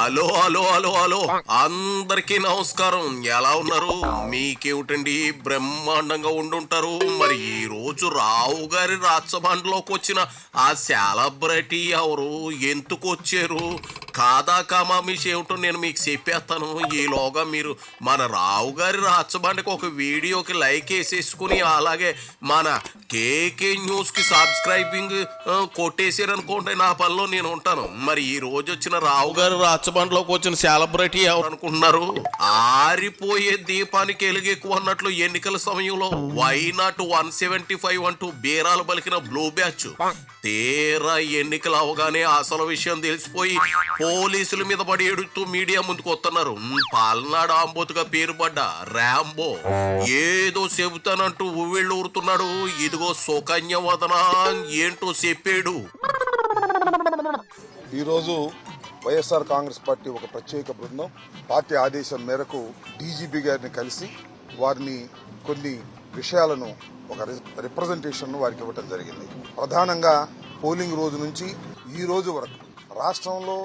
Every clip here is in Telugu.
హలో హలో హలో హలో అందరికీ నమస్కారం. ఎలా ఉన్నారు? మీకేమిటండి బ్రహ్మాండంగా ఉండుంటారు. మరి ఈ రోజు రావు గారి రాచబండలోకి వచ్చిన ఆ సెలబ్రిటీ ఎవరు, ఎందుకు వచ్చారు, కాదా కామామిష్ ఏమిటో నేను మీకు చెప్పేస్తాను. ఈలోగా మీరు మన రావు గారి రాచబండకి ఒక వీడియోకి లైక్ వేసేసుకుని అలాగే మన కేకే న్యూస్కి సబ్స్క్రైబింగ్ కొట్టేసారనుకోండి, నా పనిలో నేను ఉంటాను. మరి ఈ రోజు వచ్చిన రావు గారి రాచబండలోకి వచ్చిన సెలబ్రిటీ ఎవరు అనుకుంటున్నారు? ఆరిపోయే దీపానికి ఎలుగు ఎక్కువ అన్నట్లు ఎన్నికల సమయంలో వైనాట్ 175 అంటూ బీరాలు పలికిన బ్లూ బ్యాచ్ తీరా ఎన్నికలు అవగానే అసలు విషయం తెలిసిపోయి పోలీసుల మీద పడి ఎడుతూ మీడియా ముందుకు వస్తున్నారు. పాలనాడు ఆంబోతుగా పేరు పడ్డ రాంబో ఏదో చెబుతానంటూ ఉవ్విళ్ళు ఊరుతున్నాడు. ఇదిగో సుకన్య వదన ఏంటో చెప్పాడు. ఈరోజు వైఎస్ఆర్ కాంగ్రెస్ పార్టీ ఒక ప్రత్యేక బృందం పార్టీ ఆదేశం మేరకు డీజీపీ గారిని కలిసి వారిని కొన్ని విషయాలను ఒక రిప్రజెంటేషన్ వారికి ఇవ్వడం జరిగింది. ప్రధానంగా పోలింగ్ రోజు నుంచి ఈ రోజు వరకు రాష్ట్రంలో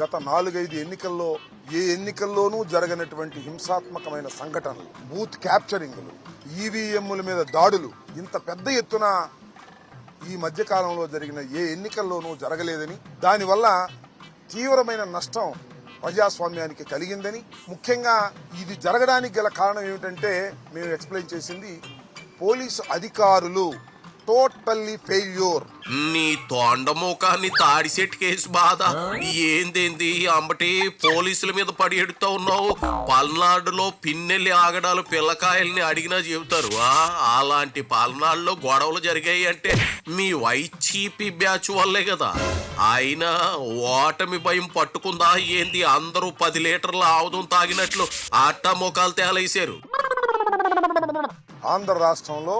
గత 4-5 ఎన్నికల్లో ఏ ఎన్నికల్లోనూ జరగనటువంటి హింసాత్మకమైన సంఘటనలు, బూత్ క్యాప్చరింగ్లు, ఈవీఎంల మీద దాడులు ఇంత పెద్ద ఎత్తున ఈ మధ్యకాలంలో జరిగిన ఏ ఎన్నికల్లోనూ జరగలేదని, దానివల్ల తీవ్రమైన నష్టం ప్రజాస్వామ్యానికి కలిగిందని, ముఖ్యంగా ఇది జరగడానికి గల కారణం ఏమిటంటే మేము ఎక్స్ప్లెయిన్ చేసింది పోలీసు అధికారులు టోటల్లీ ఫెయిల్యూర్. నీ తొండముఖాన్ని తాడిసెట్ కేసు బాధ ఏందేంది అంబటి పోలీసుల మీద పడి ఎడుతా ఉన్నావు. పల్నాడులో పిన్నెల్లి ఆగడాలు పిల్లకాయల్ని అడిగినా చెబుతారు. అలాంటి పల్నాడులో గొడవలు జరిగాయి అంటే మీ వైసీపీ బ్యాచ్ వల్లే కదా. అయినా ఓటమి భయం పట్టుకుందా ఏంది? అందరూ 10 లీటర్ల ఆవుదం తాగినట్లు ఆటా ముఖాలు తేలేశారు. ఆంధ్ర రాష్ట్రంలో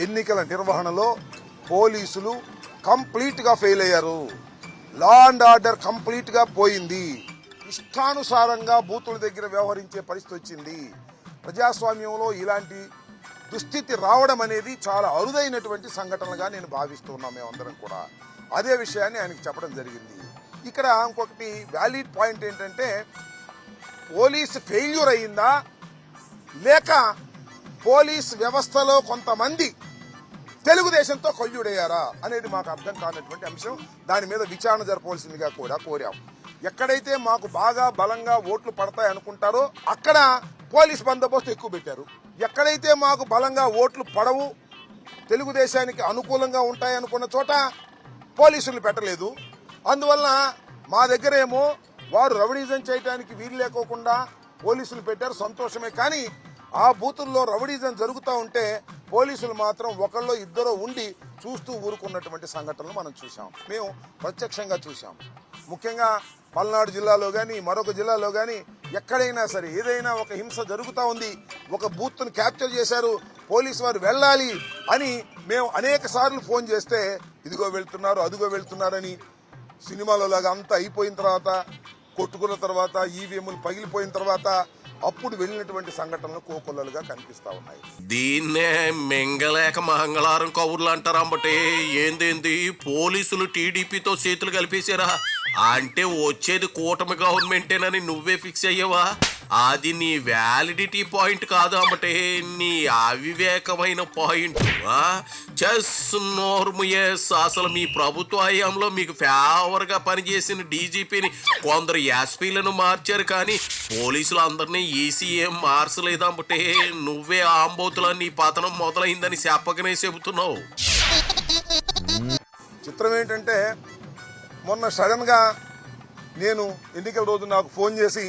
ఎన్నికల నిర్వహణలో పోలీసులు కంప్లీట్ గా ఫెయిల్ అయ్యారు. లా అండ్ ఆర్డర్ కంప్లీట్ గా పోయింది. ఇష్టానుసారంగా బూతుల దగ్గర వ్యవహరించే పరిస్థితి వచ్చింది. ప్రజాస్వామ్యంలో ఇలాంటి దుస్థితి రావడం అనేది చాలా అరుదైనటువంటి సంఘటనగా నేను భావిస్తున్నాం. మేమందరం కూడా అదే విషయాన్ని ఆయనకు చెప్పడం జరిగింది. ఇక్కడ ఇంకొకటి వ్యాలిడ్ పాయింట్ ఏంటంటే, పోలీసు ఫెయిల్యూర్ అయిందా లేక పోలీస్ వ్యవస్థలో కొంతమంది తెలుగుదేశంతో కొల్లుడయ్యారా అనేది మాకు అర్థం కానటువంటి అంశం. దాని మీద విచారణ జరపవలసిందిగా కూడా కోరాం. ఎక్కడైతే మాకు బాగా బలంగా ఓట్లు పడతాయి అనుకుంటారో అక్కడ పోలీస్ బందోబస్తు ఎక్కువ పెట్టారు. ఎక్కడైతే మాకు బలంగా ఓట్లు పడవు, తెలుగుదేశానికి అనుకూలంగా ఉంటాయి అనుకున్న చోట పోలీసులు పెట్టలేదు. అందువల్ల మా దగ్గరేమో వారు రౌడీజం చేయడానికి వీలు లేకోకుండా పోలీసులు పెట్టారు, సంతోషమే. కానీ ఆ బూతుల్లో రౌడీజం జరుగుతూ ఉంటే పోలీసులు మాత్రం ఒకళ్ళో ఇద్దరో ఉండి చూస్తూ ఊరుకున్నటువంటి సంఘటనలు మనం చూసాం. మేము ప్రత్యక్షంగా చూసాం. ముఖ్యంగా పల్నాడు జిల్లాలో కానీ మరొక జిల్లాలో కానీ ఎక్కడైనా సరే ఏదైనా ఒక హింస జరుగుతూ ఉంది, ఒక బూత్ను క్యాప్చర్ చేశారు, పోలీసు వారు వెళ్ళాలి అని మేము అనేక సార్లు ఫోన్ చేస్తే ఇదిగో వెళ్తున్నారు అదిగో వెళ్తున్నారని సినిమాలో లాగా అంతా అయిపోయిన తర్వాత, కొట్టుకున్న తర్వాత, ఈవీఎంలు పగిలిపోయిన తర్వాత అప్పుడు వెళ్ళినటువంటి సంఘటనలు కోకొల్లలుగా కనిపిస్తా ఉన్నాయి. దీన్నే మెంగలేక మంగళవారం కబుర్లు అంటారు అంబటే. ఏందేంది పోలీసులు టీడీపీతో చేతులు కలిపేశారా అంటే వచ్చేది కూటమి గవర్నమెంటేనని నువ్వే ఫిక్స్ అయ్యావా? అది నీ వ్యాలిడిటీ పాయింట్ కాదు అమ్మటే, నీ అవివేకమైన పాయింట్. అసలు మీ ప్రభుత్వ హయాంలో మీకు ఫేవర్ గా పనిచేసిన డీజీపీని కొందరు ఎస్పీలను మార్చారు, కానీ పోలీసులు అందరినీ ఈసీఎం మార్చలేదు అమ్మటే. నువ్వే ఆంబోతుల నీ పతనం మొదలైందని చెప్పకనే చెబుతున్నావు. చిత్రం ఏంటంటే, మొన్న సడన్ గా నేను ఎన్నికల రోజు నాకు ఫోన్ చేసి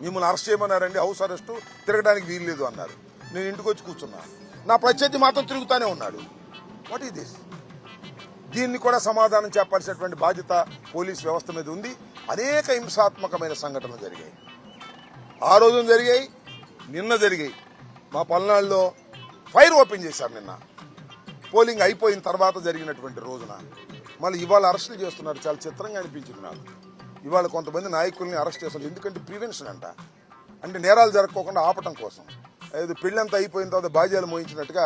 మిమ్మల్ని అరెస్ట్ చేయమన్నారండి, హౌస్ అరెస్టు, తిరగడానికి వీలు లేదు అన్నారు. నేను ఇంటికి వచ్చి కూర్చున్నా. నా ప్రత్యర్థి మాత్రం తిరుగుతానే ఉన్నాడు. What is this? దీన్ని కూడా సమాధానం చెప్పాల్సినటువంటి బాధ్యత పోలీస్ వ్యవస్థ మీద ఉంది. అనేక హింసాత్మకమైన సంఘటనలు జరిగాయి. ఆ రోజు జరిగాయి, నిన్న జరిగాయి. మా పల్నాడులో ఫైర్ ఓపెన్ చేశారు నిన్న, పోలింగ్ అయిపోయిన తర్వాత జరిగినటువంటి రోజున. మళ్ళీ ఇవాళ అరెస్టులు చేస్తున్నారు. చాలా చిత్రంగా అనిపించింది నాకు. ఇవాళ కొంతమంది నాయకుల్ని అరెస్ట్ చేస్తున్నారు. ఎందుకంటే ప్రివెన్షన్ అంట, అంటే నేరాలు జరగకోకుండా ఆపటం కోసం. అది పెళ్ళంతా అయిపోయిన తర్వాత బాధ్యాలు మోయించినట్టుగా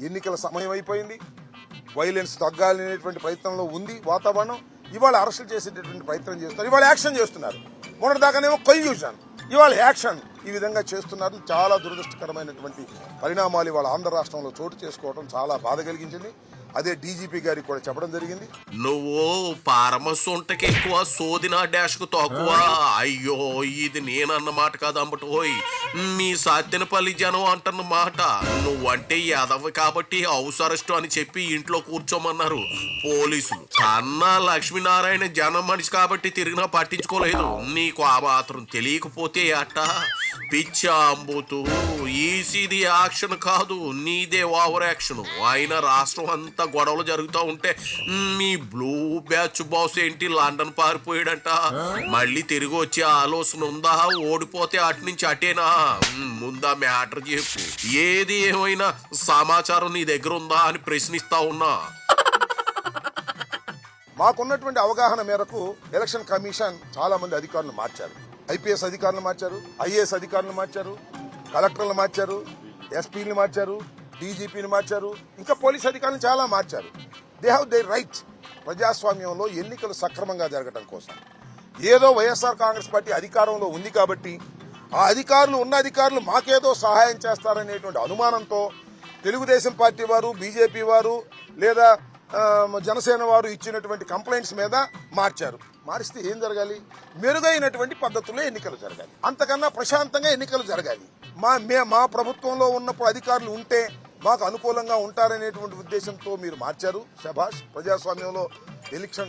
ఎన్నికల సమయం అయిపోయింది, వైలెన్స్ తగ్గాలనేటువంటి ప్రయత్నంలో ఉంది వాతావరణం. ఇవాళ అరెస్టులు చేసేటటువంటి ప్రయత్నం చేస్తున్నారు, ఇవాళ యాక్షన్ చేస్తున్నారు. మొన్నటిదాకానేమో కొల్యూషన్, ఇవాళ యాక్షన్. ఈ విధంగా చేస్తున్నారు. చాలా దురదృష్టకరమైనటువంటి పరిణామాలు ఇవాళ ఆంధ్ర రాష్ట్రంలో చోటు చేసుకోవడం చాలా బాధ కలిగించింది. అదే డీజీపీ గారికి కూడా చెప్పడం జరిగింది. నువ్వు పారమసొంటకి ఎక్కువ సోదినా డాష్ కు తక్కువ. అయ్యో ఇది నేనన్న మాట కాదు అంబటోయ్, మీ సత్తెనపల్లి జనం అంటున్న మాట. నువ్వంటే యాదవ్ కాబట్టి హౌస్ అరెస్ట్ అని చెప్పి ఇంట్లో కూర్చోమన్నారు పోలీసులు. కన్నా లక్ష్మీనారాయణ జనం మనిషి కాబట్టి తిరిగినా పట్టించుకోలేదు. నీకు ఆ మాత్రం తెలియకపోతే అట్ట పిచ్చా అంబోతూ ఈసీది యాక్షన్ కాదు, నీదే ఓవర్ యాక్షన్. అయినా రాష్ట్రం అంతా గొడవలు జరుగుతూ ఉంటే మీ బ్లూ బ్యాచ్ బాస్ ఏంటి లండన్ పారిపోయాడంట. మళ్ళీ తిరిగి వచ్చే ఆలోచన ఉందా? ఓడిపోతే అటు నుంచి అటేనా? ముందా మ్యాటర్ చెప్పు. ఏది ఏమైనా సమాచారం నీ దగ్గర ఉందా అని ప్రశ్నిస్తా ఉన్నా. మాకున్నటువంటి అవగాహన మేరకు ఎలక్షన్ కమిషన్ చాలా మంది అధికారులు మార్చారు. ఐపీఎస్ అధికారులు మార్చారు, ఐఏఎస్ అధికారులు మార్చారు, కలెక్టర్లు మార్చారు, ఎస్పీని మార్చారు, డీజీపీని మార్చారు, ఇంకా పోలీస్ అధికారులు చాలా మార్చారు. They have they right. ప్రజాస్వామ్యంలో ఎన్నికలు సక్రమంగా జరగడం కోసం ఏదో వైఎస్ఆర్ కాంగ్రెస్ పార్టీ అధికారంలో ఉంది కాబట్టి ఆ అధికారులు ఉన్న అధికారులు మాకేదో సహాయం చేస్తారనేటువంటి అనుమానంతో తెలుగుదేశం పార్టీ వారు, బీజేపీ వారు లేదా జనసేన వారు ఇచ్చినటువంటి కంప్లైంట్స్ మీద మార్చారు. మారిస్తే ఏం జరగాలి? మెరుగైనటువంటి పద్ధతుల్లో ఎన్నికలు జరగాలి, అంతకన్నా ప్రశాంతంగా ఎన్నికలు జరగాలి. మా ప్రభుత్వంలో ఉన్నప్పుడు అధికారులు ఉంటే మాకు అనుకూలంగా ఉంటారనేటువంటి ఉద్దేశంతో మీరు మార్చారు. శభాష్. ప్రజాస్వామ్యంలో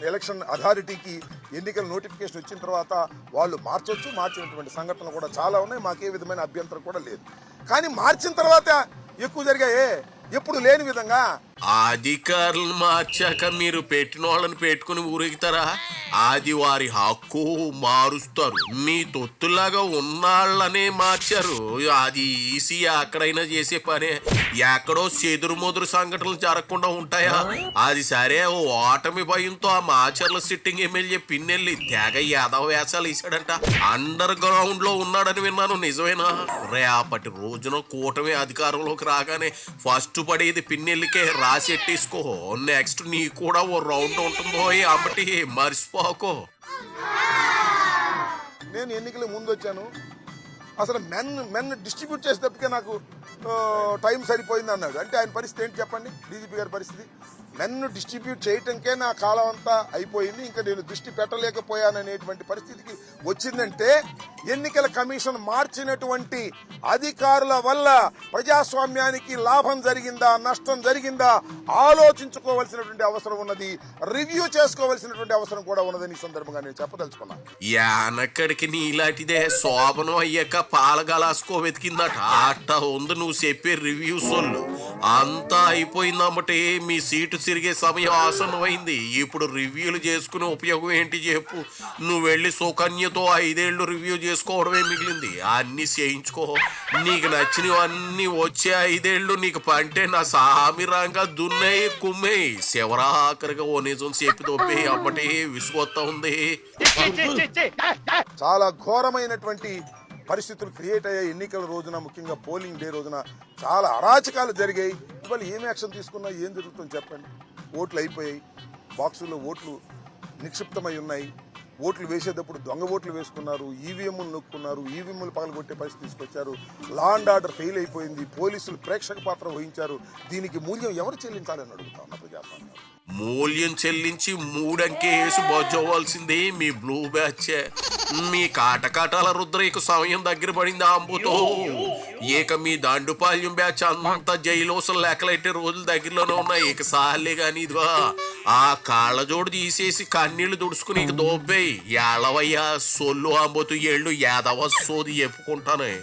ఎలక్షన్ అథారిటీకి ఎన్నికల నోటిఫికేషన్ వచ్చిన తర్వాత వాళ్ళు మార్చొచ్చు. మార్చినటువంటి సంఘటనలు కూడా చాలా ఉన్నాయి, మాకే విధమైన అభ్యంతరం కూడా లేదు. కానీ మార్చిన తర్వాత ఎక్కువ జరిగాయే, ఎప్పుడు లేని విధంగా. అధికారులను మార్చాక మీరు పెట్టిన వాళ్ళని పెట్టుకుని ఊరెగుతారా? అది వారి హక్కు, మారుస్తారు. మీ తొత్తులాగా ఉన్నాళ్ళనే మార్చారు. అది ఈసీ అక్కడైనా చేసే పనే. ఎక్కడో చెదురు సంఘటనలు జరగకుండా ఉంటాయా? అది సరే, ఓటమి భయంతో ఆ మాచర్ల సిట్టింగ్ ఎమ్మెల్యే పిన్నెల్లి తెగ యాదవ వేషాలు వేసాడంట. అండర్ గ్రౌండ్ లో ఉన్నాడని విన్నాను, నిజమేనా? రేపటి రోజున కూటమి అధికారంలోకి రాగానే ఫస్ట్ పడేది పిన్నెల్లికే. రాసెట్టేసుకో. నెక్స్ట్ నీ కూడా ఓ రౌండ్ ఉంటుందో అమ్మటి, మర్చిపోకో. నేను ఎన్నికల ముందు వచ్చాను. అసలు మెన్ డిస్ట్రిబ్యూట్ చేసేటప్పటికే నాకు టైం సరిపోయింది అన్నాడు. అంటే ఆయన పరిస్థితి ఏంటి చెప్పండి? డీజీపీ గారి పరిస్థితి. మెన్ను డిస్ట్రిబ్యూట్ చేయటంకే నా కాలం అంతా అయిపోయింది, ఇంకా నేను దృష్టి పెట్టలేకపోయాననేటువంటి పరిస్థితికి వచ్చిందంటే ఎన్నికల కమిషన్ మార్చినటువంటి అధికారుల వల్ల ప్రజాస్వామ్యానికి లాభం జరిగిందా, నష్టం జరిగిందా ఆలోచించుకోవాల్సినటువంటి అవసరం ఉన్నది, రివ్యూ చేసుకోవాల్సినటువంటి అవసరం కూడా ఉన్నదని ఈ సందర్భంగా నేను చెప్పదలుచుకున్నాను. యానక్కడికి నీలాంటిదే శోభనం అయ్యాక పాలగలాసుకో వెతికిందట. అట్ట ఉంది నువ్వు చెప్పే రివ్యూస్ వాళ్ళు. అంతా అయిపోయిందమ్మటే మీ సీటు తిరిగే సమయం ఆసన్నమైంది. ఇప్పుడు రివ్యూలు చేసుకునే ఉపయోగం ఏంటి చెప్పు? నువ్వు వెళ్ళి సుకన్యతో 5 ఏళ్ళు రివ్యూ చేసుకోవడమే మిగిలింది. అన్ని చేయించుకో. నీకు నచ్చినవి అన్ని వచ్చే 5 ఏళ్ళు నీకు పంటే నా సామిరంగా దున్నయి కుమ్మేయి. శివరాఖరిగా ఓ నిజం చెప్పి తొప్పి అమ్మటే విసుగొత్తా ఉంది. చాలా ఘోరమైనటువంటి పరిస్థితులు క్రియేట్ అయ్యాయి ఎన్నికల రోజున, ముఖ్యంగా పోలింగ్ డే రోజున చాలా అరాచకాలు జరిగాయి. ఇవాళ ఏం యాక్షన్ తీసుకున్నా ఏం జరుగుతుందో చెప్పండి? ఓట్లు అయిపోయాయి, బాక్సుల్లో ఓట్లు నిక్షిప్తమై ఉన్నాయి, ఓట్లు వేసేటప్పుడు దొంగ ఓట్లు వేసుకున్నారు, ఈవీఎంలు నొక్కున్నారు, ఈవీఎంలు పగలగొట్టే పరిస్థితి తీసుకొచ్చారు, లా అండ్ ఆర్డర్ ఫెయిల్ అయిపోయింది, పోలీసులు ప్రేక్షక పాత్ర వహించారు. దీనికి మూల్యం ఎవరు చెల్లించాలని అడుగుతా ఉన్నా ప్రజాస్వామ్యం. మూల్యం చెల్లించి 3 అంకె వేసి బొజ్జవలసింది మీ బ్లూ బ్యాచ్. మీ కాటకాటాల రుద్రయ్యకు సమయం దగ్గర పడింది అంబుతో. ఇక మీ దండుపాల్యం బ్యాచ్ అంతా జైలోసలు లెక్కలైతే రోజులు దగ్గరలోనే ఉన్నాయి. ఇక సాలే గాని ఇదిగో ఆ కాళ్ళజోడు తీసేసి కన్నీళ్లు దుడుచుకుని ఇక దోబ్బేయి. ఎళవయ్యా సొల్లు అంబోతు ఏళ్ళు యాదవ సోది చెప్పుకుంటానే.